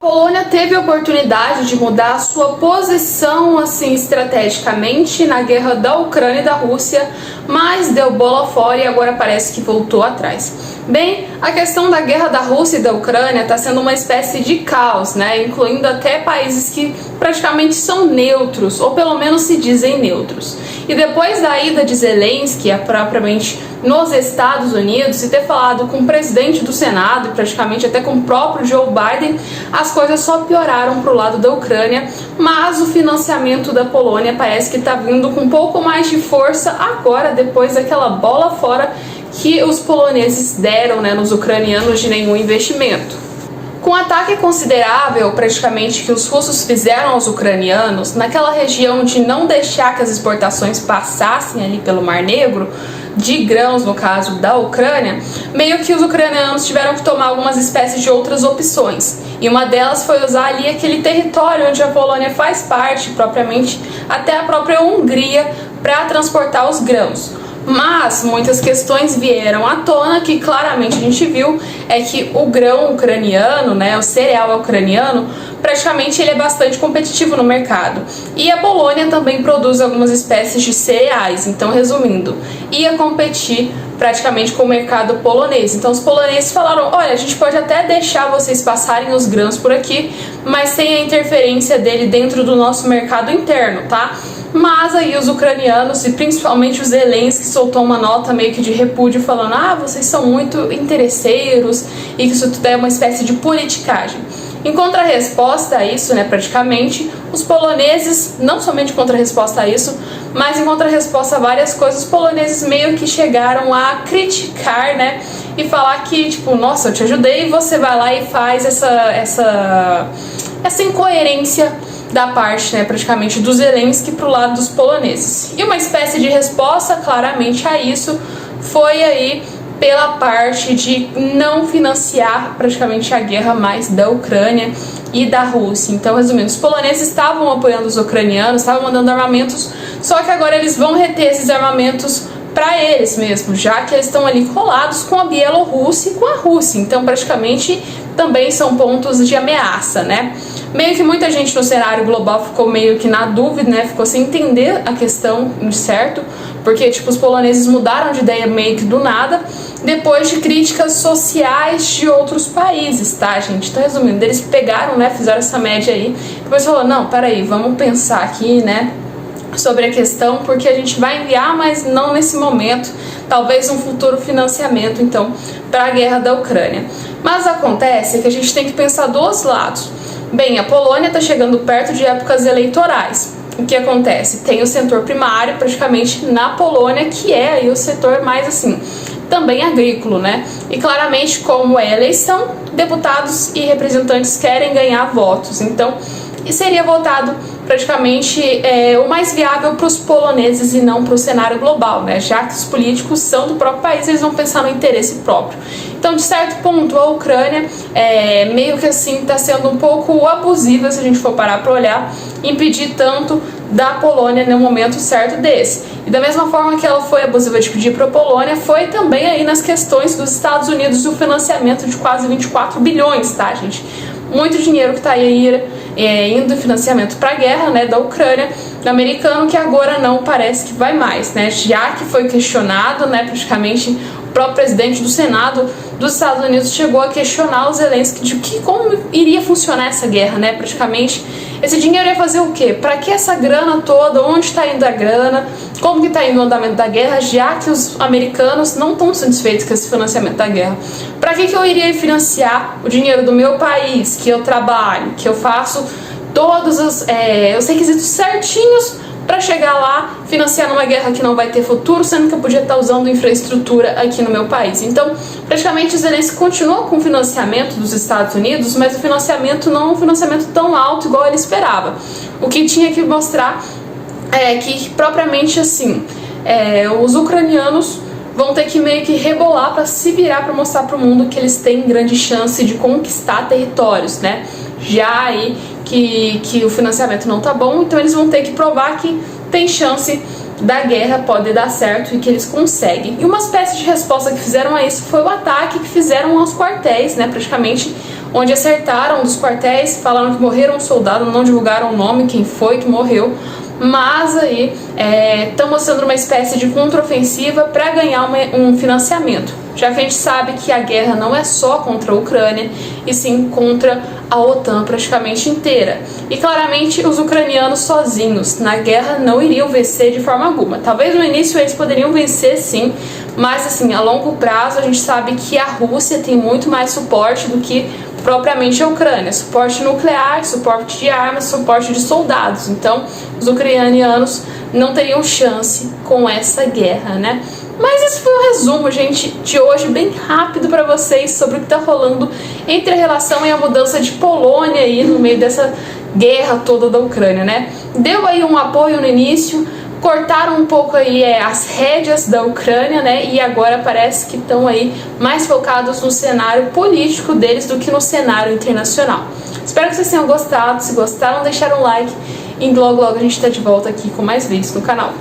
A Polônia teve a oportunidade de mudar a sua posição assim estrategicamente na guerra da Ucrânia e da Rússia, mas deu bola fora e agora parece que voltou atrás. Bem, a questão da guerra da Rússia e da Ucrânia está sendo uma espécie de caos, né? Incluindo até países que praticamente são neutros, ou pelo menos se dizem neutros. E depois da ida de Zelensky, propriamente nos Estados Unidos, e ter falado com o presidente do Senado, e praticamente até com o próprio Joe Biden, as coisas só pioraram para o lado da Ucrânia, mas o financiamento da Polônia parece que está vindo com um pouco mais de força agora, depois daquela bola fora que os poloneses deram, né, nos ucranianos de nenhum investimento. Com um ataque considerável, praticamente, que os russos fizeram aos ucranianos, naquela região de não deixar que as exportações passassem ali pelo Mar Negro, de grãos, no caso da Ucrânia, meio que os ucranianos tiveram que tomar algumas espécies de outras opções. E uma delas foi usar ali aquele território onde a Polônia faz parte, propriamente, até a própria Hungria, para transportar os grãos. Mas muitas questões vieram à tona que claramente a gente viu é que o grão ucraniano, né, o cereal ucraniano, praticamente ele é bastante competitivo no mercado. E a Polônia também produz algumas espécies de cereais, então resumindo, ia competir praticamente com o mercado polonês. Então os poloneses falaram, olha, a gente pode até deixar vocês passarem os grãos por aqui, mas sem a interferência dele dentro do nosso mercado interno, tá? Mas aí os ucranianos, e principalmente os Zelensky, soltou uma nota meio que de repúdio falando, vocês são muito interesseiros e que isso tudo é uma espécie de politicagem. Em contrarresposta a isso, né, praticamente, os poloneses, não somente em contrarresposta a isso, mas em contrarresposta a várias coisas, os poloneses meio que chegaram a criticar, né, e falar que, tipo, nossa, eu te ajudei e você vai lá e faz essa incoerência da parte, né, praticamente do Zelensky pro lado dos poloneses. E uma espécie de resposta, claramente, a isso foi aí pela parte de não financiar praticamente a guerra mais da Ucrânia e da Rússia. Então, resumindo, os poloneses estavam apoiando os ucranianos, estavam mandando armamentos, só que agora eles vão reter esses armamentos para eles mesmos, já que eles estão ali colados com a Bielorrússia e com a Rússia. Então, praticamente, também são pontos de ameaça, né? Meio que muita gente no cenário global ficou meio que na dúvida, né? Ficou sem entender a questão certo, porque, tipo, os poloneses mudaram de ideia meio que do nada, depois de críticas sociais de outros países, tá, gente? Então, resumindo, eles pegaram, né, fizeram essa média aí, depois falou, não, peraí, vamos pensar aqui, né, sobre a questão, porque a gente vai enviar, mas não nesse momento, talvez um futuro financiamento, então, para a guerra da Ucrânia. Mas acontece que a gente tem que pensar dos lados. Bem, a Polônia está chegando perto de épocas eleitorais. O que acontece? Tem o setor primário, praticamente, na Polônia, que é aí o setor mais, assim, também agrícola, né? E claramente, como é eleição, deputados e representantes querem ganhar votos. Então, seria votado praticamente o mais viável para os poloneses e não para o cenário global, né? Já que os políticos são do próprio país, eles vão pensar no interesse próprio. Então, de certo ponto, a Ucrânia meio que assim está sendo um pouco abusiva, se a gente for parar para olhar, impedir tanto da Polônia no momento certo desse. E da mesma forma que ela foi abusiva de pedir para a Polônia, foi também aí nas questões dos Estados Unidos o financiamento de quase 24 bilhões, tá, gente? Muito dinheiro que está aí indo em financiamento para a guerra, né, da Ucrânia, do americano, que agora não parece que vai mais, né, já que foi questionado, né, praticamente o próprio presidente do Senado dos Estados Unidos chegou a questionar os Zelensky de como iria funcionar essa guerra, né, praticamente esse dinheiro ia fazer o quê? Para que essa grana toda? Onde está indo a grana? Como que está indo o andamento da guerra, já que os americanos não estão satisfeitos com esse financiamento da guerra? Para que eu iria financiar o dinheiro do meu país, que eu trabalho, que eu faço todos os requisitos certinhos para chegar lá, financiar numa guerra que não vai ter futuro, sendo que eu podia estar usando infraestrutura aqui no meu país. Então, praticamente, o Zelensky continua com o financiamento dos Estados Unidos, mas o financiamento não é um financiamento tão alto igual ele esperava. O que tinha que mostrar é que, propriamente assim, os ucranianos vão ter que meio que rebolar para se virar, para mostrar para o mundo que eles têm grande chance de conquistar territórios, né? Já aí que o financiamento não tá bom, então eles vão ter que provar que tem chance da guerra, pode dar certo e que eles conseguem. E uma espécie de resposta que fizeram a isso foi o ataque que fizeram aos quartéis, né? Praticamente onde acertaram dos quartéis, falaram que morreram um soldado, não divulgaram o nome, quem foi que morreu, mas aí estão mostrando uma espécie de contraofensiva para ganhar um financiamento, já que a gente sabe que a guerra não é só contra a Ucrânia, e sim contra a OTAN praticamente inteira. E claramente os ucranianos sozinhos na guerra não iriam vencer de forma alguma. Talvez no início eles poderiam vencer sim, mas assim, a longo prazo a gente sabe que a Rússia tem muito mais suporte do que propriamente a Ucrânia, suporte nuclear, suporte de armas, suporte de soldados. Então os ucranianos não teriam chance com essa guerra, né? Mas esse foi o resumo, gente, de hoje, bem rápido para vocês sobre o que está rolando entre a relação e a mudança de Polônia aí no meio dessa guerra toda da Ucrânia, né? Deu aí um apoio no início, cortaram um pouco aí as rédeas da Ucrânia, né? E agora parece que estão aí mais focados no cenário político deles do que no cenário internacional. Espero que vocês tenham gostado. Se gostaram, deixaram um like e logo a gente está de volta aqui com mais vídeos no canal.